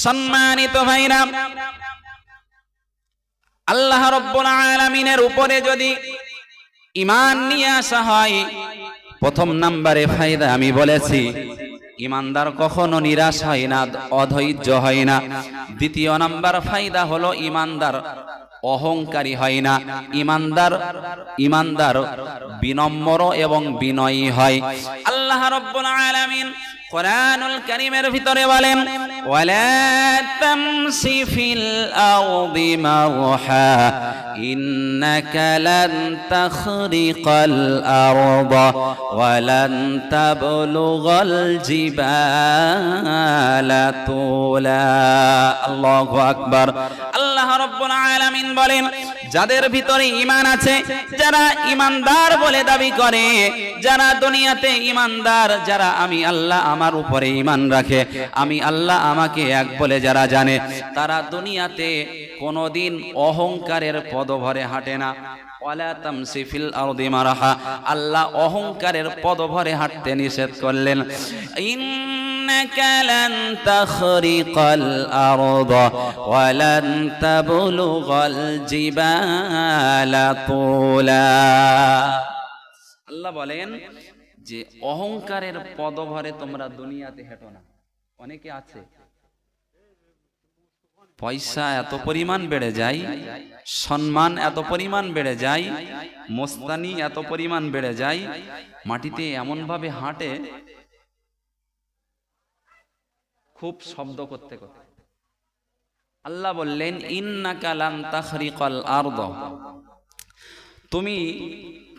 সম্মানিত ভাইরা, আল্লাহ রাব্বুল আলামিনের উপরে যদি ঈমান নিয়ে আসা হয়, প্রথম নম্বরে ফায়দা আমি বলেছি, ঈমানদার কখনো নিরাশ হয় না, অধৈর্য হয় না। দ্বিতীয় নাম্বার ফায়দা হলো ঈমানদার অহংকারী হয় না, ঈমানদার বিনম্র এবং বিনয়ী হয়। আল্লাহ রাব্বুল আলামিন কুরআনুল কারীমের ভিতরে বলেন, ওয়ালা তামশি ফিল আরদি মারহা ইন্নাকা লান তাখরিকাল আরদা ওয়ালান তাবলুগাল জিবালা তুলা। আল্লাহু আকবার। আল্লাহ রাব্বুল আলামিন বলেন, যাদের ভিতরে ঈমান আছে, যারা ঈমানদার বলে দাবি করে, যারা দুনিয়াতে ঈমানদার, যারা আমি আল্লাহ আমার উপরে ঈমান রাখে, আমি আল্লাহ আমাকে এক বলে যারা জানে, তারা দুনিয়াতে কোনোদিন অহংকারের পদভরে হাঁটে না। ওয়ালা তামশি ফিল আরদি মারহা, আল্লাহ অহংকারের পদভরে হাঁটতে নিষেধ করলেন। ইন্নাকা লান তাখরিকাল আরদা ওয়ালান তাবলুগাল জিবালা তুলা। আল্লাহ বলেন যে অহংকারের পদভরে তোমরা দুনিয়াতে হেঁটো না। অনেকে আছে, পয়সা এত পরিমাণ বেড়ে যায়, সম্মান এত পরিমাণ বেড়ে যায়, মোস্তানি এত পরিমাণ বেড়ে যায়, মাটিতে এমন ভাবে হাঁটে খুব শব্দ করতে করতে। আল্লাহ বললেন, ইন্নাকা লান তাখরিকাল আরদ, তুমি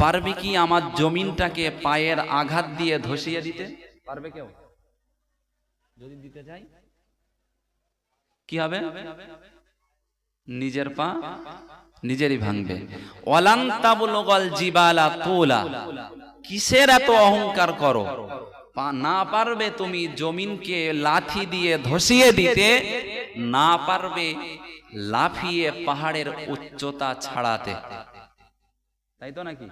পারবে কি আমার জমিনটাকে পায়ের আঘাত দিয়ে ধসিয়ে দিতে? পারবে কেউ? যদি দিতে যাই কি হবে? নিজের পা নিজেরই ভাঙবে। ওয়ালান তাবলুগাল জিবালা তুলা, কিসের এত অহংকার করো? না পারবে তুমি জমিনকে লাথি দিয়ে ধসিয়ে দিতে, না পারবে লাফিয়ে পাহাড়ের উচ্চতা ছাড়াতে। তাই তো নাকি?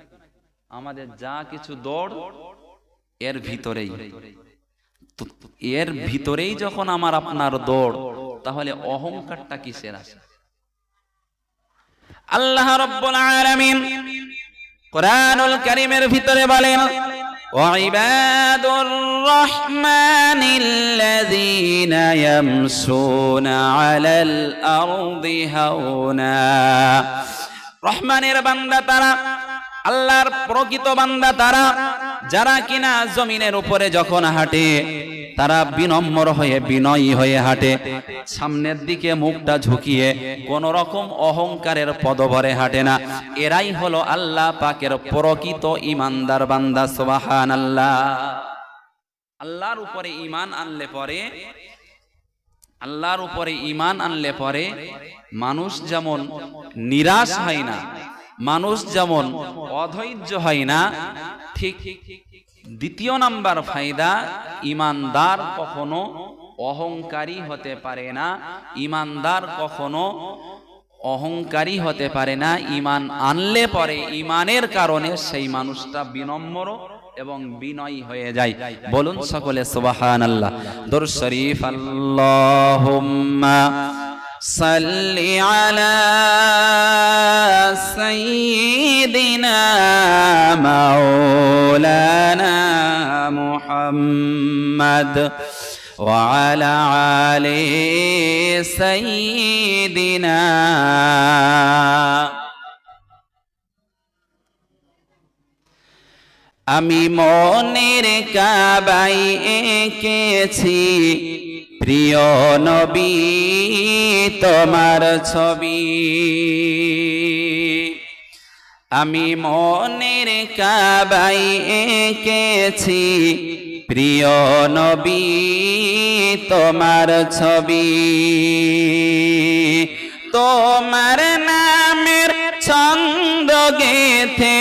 আমাদের যা কিছু দৌড় এর ভিতরেই যখন আমার আপনার দৌড়, তাহলে অহংকারটা কিসের আছে? আল্লাহ রাব্বুল আলামিন কুরআনুল কারীমের ভিতরে বলেন, ওয়াইবাদুর রাহমানিল্লাযীনা ইয়ামশুনা আলাল আরদি হাওনা। রহমানের বান্দা তারা, আল্লাহর প্রকৃত বান্দা তারা, যারা কিনা জমিনের উপরে যখন হাঁটে তারা বিনম্র হয়ে বিনয়ী হয়ে হাঁটে, সামনের দিকে মুখটা ঝুঁকিয়ে কোন রকম অহংকারের পদভরে হাঁটে না। এরাই হলো আল্লাহ পাকের প্রকৃত ঈমানদার বান্দা। সুবহানাল্লাহ। আল্লাহর উপরে ঈমান আনলে পরে মানুষ যেমন নিরাশ হয় না, মানুষ যেমন অধৈর্য হয় না, ঠিক দ্বিতীয় নাম্বার ফায়দা, ঈমানদার কখনো অহংকারী হতে পারে না। ঈমানদার কখনো অহংকারী হতে পারে না। ঈমান আনলে পরে ঈমানের কারণে সেই মানুষটা বিনম্র এবং বিনয়ী হয়ে যায়। বলুন সকলে সুবহানাল্লাহ। দরুদ শরীফ। আল্লাহুম্মা সাল্লি আলা সাইয়্যিদিনা মাওলানা মুহাম্মদ ওয়া আলা আলি সাইয়্যিদিনা। আমি মনের কাবায় এঁকেছি প্রিয় নবী তোমার ছবি। আমি মনের কাবায় এঁকেছি প্রিয় নবী তোমার ছবি। তোমার নামের ছন্দ গেথে,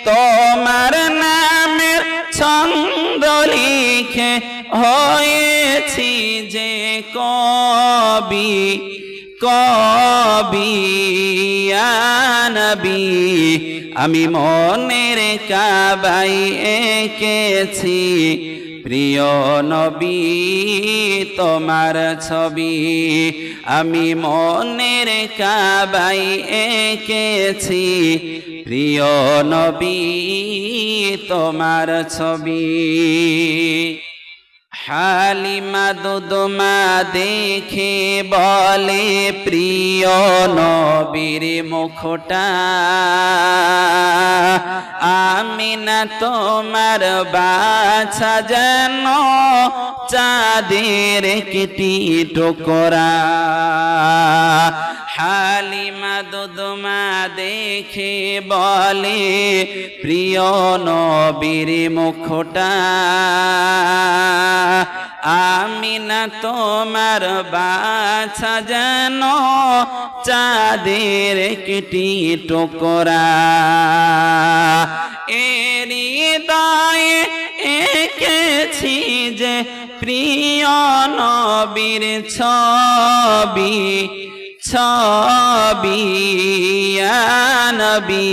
তোমার নামের ছন্দ লিখে হয়েছি যে কবি, কবি ইয়া নবী। আমি মনের কাবায় এঁকেছি প্রিয় নবী তোমার ছবি আমি মনের কাবায় এঁকেছি প্রিয় নবী তোমার ছবি হালিমা দুদমা দেখে বলে প্রিয় নবীর মুখটা আমিনা তোমার বাছা যেন চাঁদের একটি টুকরা হালিমা দুদমা দেখে বলে প্রিয় নবীর মুখটা আমিনা তোমার বাছা যেন চাঁদের একটি টুকরা এরি হৃদয়ে এঁকেছি যে প্রিয় নবীর ছবি ছবি নবী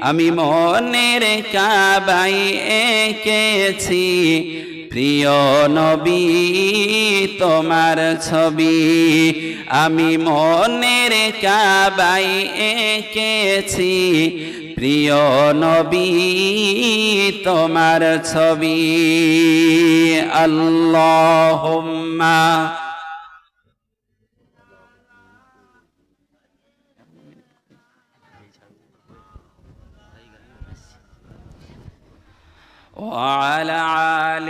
আমি মনের কাবায় এঁকেছি প্রিয় নবী তোমার ছবি আমি মনের কাবায় এঁকেছি প্রিয় নবী তোমার ছবি আল্লাহুম্মা وعلى آل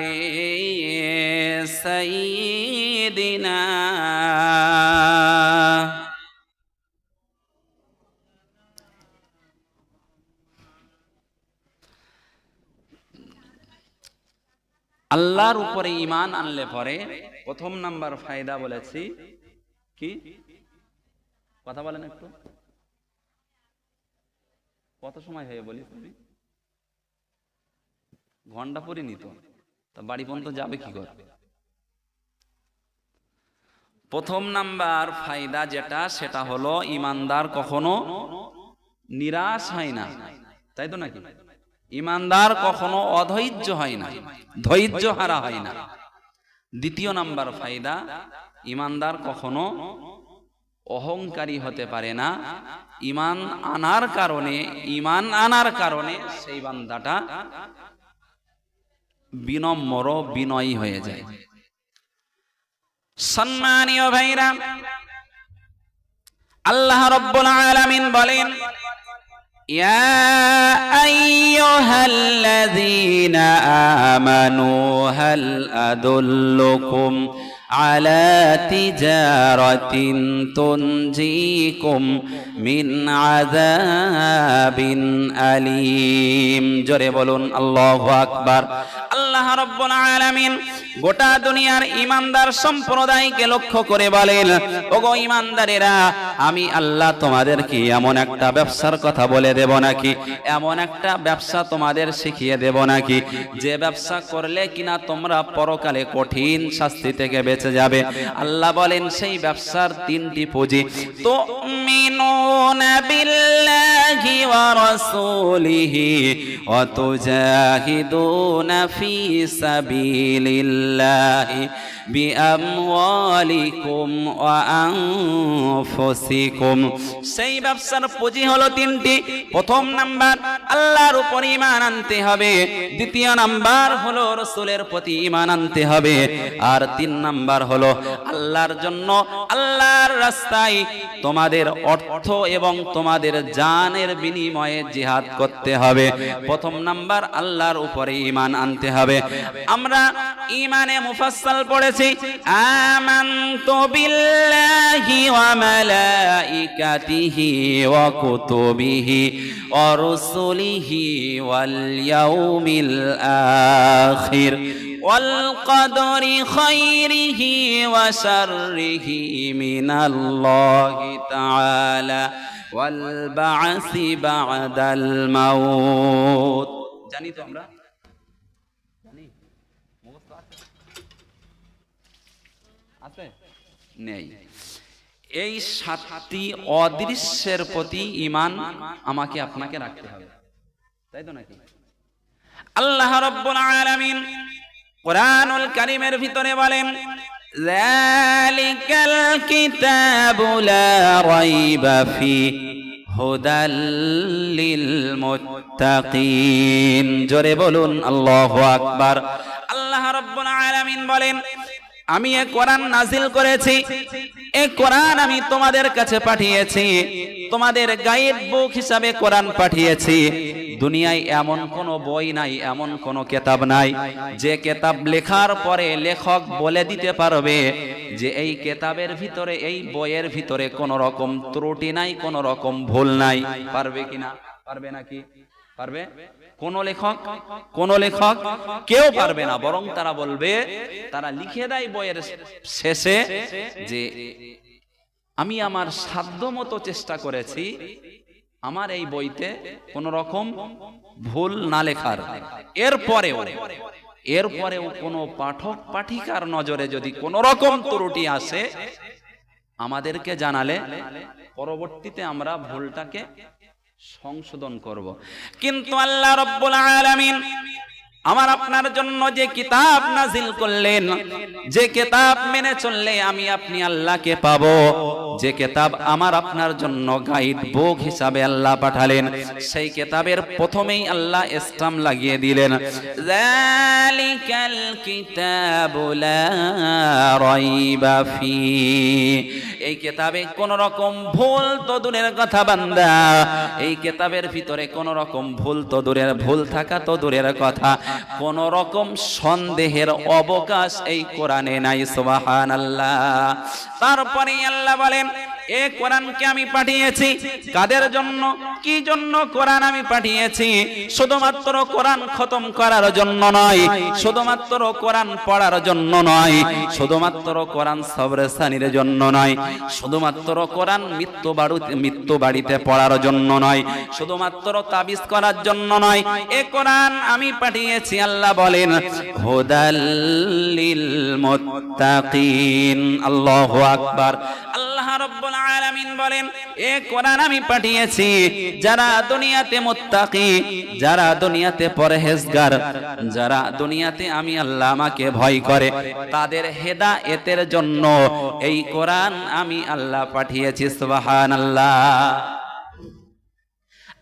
سيدنا আল্লাহর উপরে ঈমান আনলে পরে প্রথম নাম্বার ফায়দা বলেছি কি কথা বলেন একটু কত সময় হয়ে বলি ঘন্টা পরে নিত তা বাড়ি পর্যন্ত যাবে কি করে প্রথম নাম্বার ফায়দা যেটা সেটা হলো ঈমানদার কখনো নিরাশ হয় না তাই তো নাকি ঈমানদার কখনো অধৈর্য হয় না ধৈর্য হারা হয় না দ্বিতীয় নাম্বার ফায়দা ঈমানদার কখনো অহংকারী হতে পারে না ঈমান আনার কারণে সেই বান্দাটা বিনম্র বিনয়ী হয়ে যায় সম্মানীয় ভাইরা আল্লাহ রাব্বুল আলামিন বলেন ইয়া আইয়ুহাল্লাযীনা আমানু হাল আদুল্লুকুম আলা তিজারাতিন তুনজিকুম মিন আযাবিন আলীম জোরে বলুন আল্লাহু আকবার আল্লাহ রাব্বুল আলামিন গোটা দুনিয়ার ঈমানদার সম্প্রদায়কে লক্ষ্য করে বলেন ওগো ঈমানদারেরা আমি আল্লাহ তোমাদেরকে এমন একটা ব্যবসার কথা বলে দেব নাকি এমন একটা ব্যবসা তোমাদের শিখিয়ে দেব নাকি যে ব্যবসা করলে কিনা তোমরা পরকালে কঠিন শাস্তি থেকে বেঁচে যাবে আল্লাহ বলেন সেই ব্যবসার তিনটি পুঁজি তো মিনুনা বিল্লাহি ওয়া রাসূলিহি ওয়া তুজাহিদুনা ফি সাবিলিল্লাহি বিআমওয়ালিকুম ওয়া আনফুসিকুম সেই ব্যবসার পুঁজি হলো তিনটি প্রথম নাম্বার আল্লাহর উপর ঈমান আনতে হবে দ্বিতীয় নাম্বার হলো রাসূলের প্রতি ঈমান আনতে হবে আর তিন নাম্বার হলো আল্লাহর জন্য আল্লাহর রাস্তায় তোমাদের অর্থ এবং তোমাদের জানের বিনিময়ে জিহাদ করতে হবে প্রথম নাম্বার আল্লাহর উপরে ঈমান আনতে হবে আমরা ঈমানে মুফাসসাল পড়েছি আমানতু বিল্লাহি ওয়া মালাইকাতিহি ওয়া কুতুবিহি ওয়া রুসুলিহি ওয়াল ইয়াউমিল আখির والقدر خيره وشره من الله تعالى والبعث بعد الموت জানি তো আমরা জানি মুখস্থ আছে নেই এই সাতটি অদৃশ্যের প্রতি ঈমান আমাকে আপনাকে রাখতে হবে তাই তো নাকি আল্লাহ রাব্বুল আলামিন কোরআনুল কারীমের ভিতরে বলেন যালিকাল কিতাবু লা রাইবা ফিহি হুদাল লিল মুত্তাকিন। জোরে বলুন আল্লাহু আকবার। আল্লাহ রাব্বুল আলামিন বলেন আমি এই কোরআন নাজিল করেছি, এই কোরআন আমি তোমাদের কাছে পাঠিয়েছি, তোমাদের গাইড বুক হিসাবে কোরআন পাঠিয়েছি। দুনিয়ায় এমন কোন বই নাই, এমন কোন কিতাব নাই যে কিতাব লেখার পরে লেখক বলে দিতে পারবে যে এই কিতাবের ভিতরে, এই বইয়ের ভিতরে কোন রকম ত্রুটি নাই, কোন রকম ভুল নাই। পারবে কিনা? পারবে নাকি? পারবে? কোন লেখক কেউ পারবে না। বরং তারা বলবে, তারা লিখে দেয় বইয়ের শেষে যে আমি আমার সাধ্যমতো চেষ্টা করেছি আমার এই বইতে কোন রকম ভুল না লেখার। এরপরেও কোন পাঠক পাঠিকার নজরে যদি কোন রকম ত্রুটি আসে আমাদেরকে জানালে পরবর্তীতে আমরা ভুলটাকে সংশোধন করব। কিন্তু আল্লাহ রাব্বুল আলামিন আমার আপনার জন্য যে কিতাব নাজিল করলেন, যে কিতাব মেনে চললে আমি আপনি আল্লাহকে পাবো, যে কিতাব আমার আপনার জন্য গাইড বুক হিসাবে আল্লাহ পাঠালেন, সেই কিতাবের প্রথমেই আল্লাহ স্টাম্প লাগিয়ে দিলেন যালিকাল কিতাবু লা রাইবা ফিহি। এই কিতাবে কোন রকম ভুল তো দূরের কথা বান্দা, এই কিতাবের ভিতরে কোন রকম ভুল তো দূরের, ভুল থাকা তো দূরের কথা, কোন রকম সন্দেহের অবকাশ এই কোরআনে নাই। সুবহানাল্লাহ। তারপরে আল্লাহ বলেন এই কোরআনকে আমি পাঠিয়েছি কাদের জন্য, কি জন্য কোরআন আমি পাঠিয়েছি? শুধুমাত্র কোরআন খতম করার জন্য নয়, শুধুমাত্র কোরআন পড়ার জন্য নয়, শুধুমাত্র কোরআন সবরেসানির জন্য নয়, শুধুমাত্র কোরআন মৃত্যু বাড়িতে পড়ার জন্য নয়, শুধুমাত্র তাবিজ করার জন্য নয়। এই কোরআন আমি পাঠিয়েছি আল্লাহ বলেন হুদাল লিল মুত্তাকিন। আল্লাহু আকবার। আল্লাহ রাব্বুল আলামিন বলেন এই কোরআন আমি পাঠিয়েছি যারা দুনিয়াতে মুত্তাকি, যারা দুনিয়াতে পরহেজগার, যারা দুনিয়াতে আমি আল্লাহ আমাকে ভয় করে, তাদের হেদায়েতের জন্য এই কোরআন আমি আল্লাহ পাঠিয়েছি। সুবহানাল্লাহ।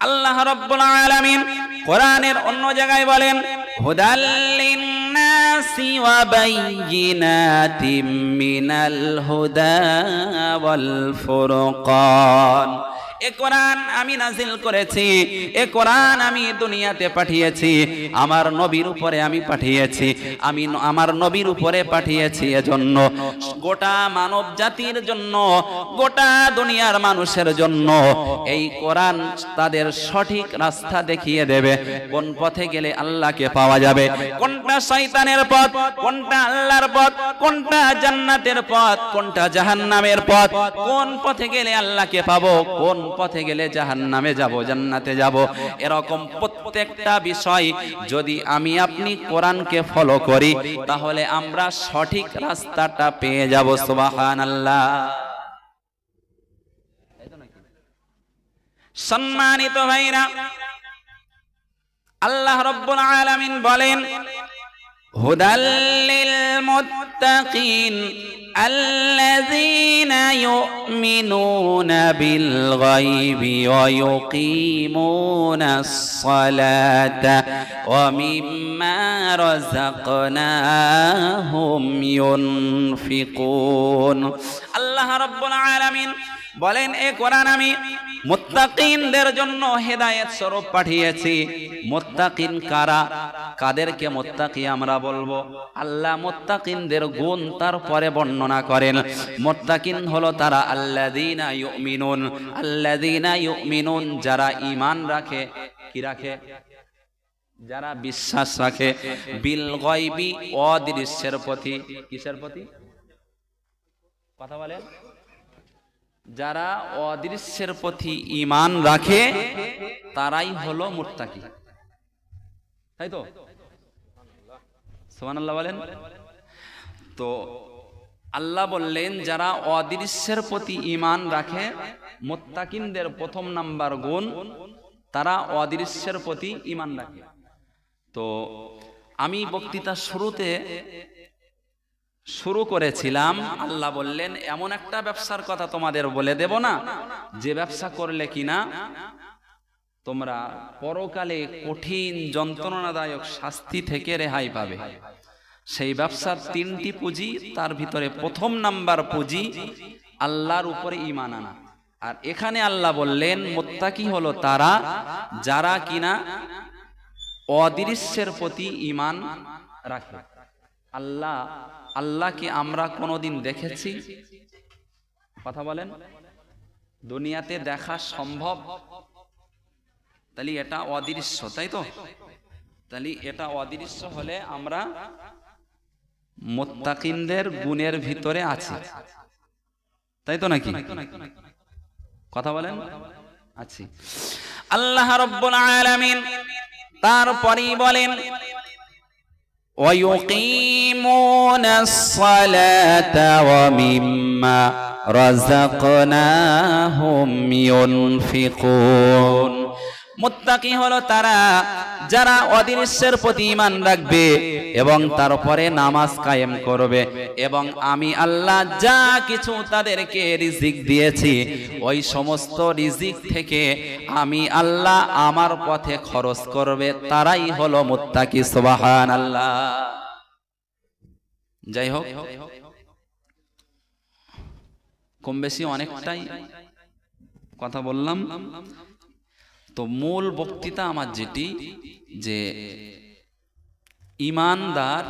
আল্লাহ রাব্বুল আলামিন কোরআনের অন্য জায়গায় বলেন হুদাল লিন্নাসি ওয়া বাইয়িনাতিম মিনাল হুদা ওয়াল ফুরকান। এ কোরআন আমি নাজিল করেছি, এ কোরআন আমি দুনিয়াতে পাঠিয়েছি, আমার নবীর উপরে আমি পাঠিয়েছি, আমি আমার নবীর উপরে পাঠিয়েছি এজন্য গোটা মানব জাতির জন্য, গোটা দুনিয়ার মানুষের জন্য এই কোরআন তাদের সঠিক রাস্তা দেখিয়ে দেবে। কোন পথে গেলে আল্লাহকে পাওয়া যাবে, কোনটা শয়তানের পথ, কোনটা আল্লাহর পথ, কোনটা জান্নাতের পথ, কোনটা জাহান্নামের পথ, কোন পথে গেলে আল্লাহকে পাবো, কোন পথে গেলে জাহান্নামে যাব, জান্নাতে যাব, এরকম প্রত্যেকটা বিষয় যদি আমি আপনি কোরআনকে ফলো করি তাহলে আমরা সঠিক রাস্তাটা পেয়ে যাব। সুবহানাল্লাহ। সম্মানিত ভাইরা, আল্লাহ রাব্বুল আলামিন বলেন হুদাল লিল মুত্তাকিন আল্লাযীনা ইউমিনুনা বিল গায়বি ওয়া ইউকিমুনাস সালাতা ওয়া মিম্মা রাযাকনাহুম ইউনফিকুন। আল্লাহ রাব্বুল আলামিন বলেন এই কোরআন আমি মুত্তাকিনদের জন্য হেদায়েত স্বরূপ পাঠিয়েছি। মুত্তাকিন কারা? কাদেরকে মুত্তাকি আমরা বলবো? আল্লাহ মুত্তাকিনদের গুণ তারপরে বর্ণনা করেন। মুত্তাকিন হলো তারা আল্লাযীনা ইউমিনুন, আল্লাযীনা ইউমিনুন যারা ঈমান রাখে। কি রাখে? যারা বিশ্বাস রাখে। বিল গায়বি অদৃশ্যের প্রতি। কিসের প্রতি? কথা বলেন। যারা অদৃশ্যের প্রতি ঈমান রাখে তারাই হলো মুত্তাকি। তাই তো? সুবহানাল্লাহ বলেন। তো আল্লাহ বললেন যারা অদৃশ্যের প্রতি ঈমান রাখে, মুত্তাকিনদের প্রথম নাম্বার গুণ তারা অদৃশ্যের প্রতি ঈমান রাখে। তো আমি বক্তৃতা শুরু করেছিলাম, আল্লাহ বললেন এমন একটা ব্যবসার কথা তোমাদের বলে দেব না, যে ব্যবসা করলে কিনা তোমরা পরকালে কঠিন যন্ত্রণাদায়ক শাস্তি থেকে রেহাই পাবে। সেই ব্যবসার 3টি পুঁজি, তার ভিতরে প্রথম নাম্বার পুঁজি আল্লাহর উপরে ঈমান আনা। আর এখানে আল্লাহ বললেন মুত্তাকি হলো তারা যারা কিনা অদৃশ্যের প্রতি ঈমান রাখে। আল্লাহকে আমরা কোনোদিন দেখেছি? কথা বলেন, দুনিয়াতে দেখা সম্ভব? তাহলে এটা অদৃশ্য, তাই তো? তাহলে এটা অদৃশ্য হলে আমরা মুত্তাকিনদের গুণের ভিতরে আছি, তাই তো নাকি? কথা বলেন, আছি। আল্লাহ রাব্বুল আলামিন তারপরেই বলেন ওয়ায়ুকিমুনাস সালাতা ওয়া মিম্মা রাযাকনাহুম ইউনফিকুন। মুত্তাকি হলো তারা যারা অদৃশ্যের প্রতি ঈমান রাখবে এবং তারপরে নামাজ কায়েম করবে, এবং আমি আল্লাহ যা কিছু তাদেরকে রিজিক দিয়েছি ওই সমস্ত রিজিক থেকে আমি আল্লাহ আমার পথে খরচ করবে, তারাই হলো মুত্তাকি। সুবহানাল্লাহ। যাই হোক, কম বেশি অনেকটাই কথা বললাম। তো মূল বক্তৃতা আমার যেটি, যে ঈমানদার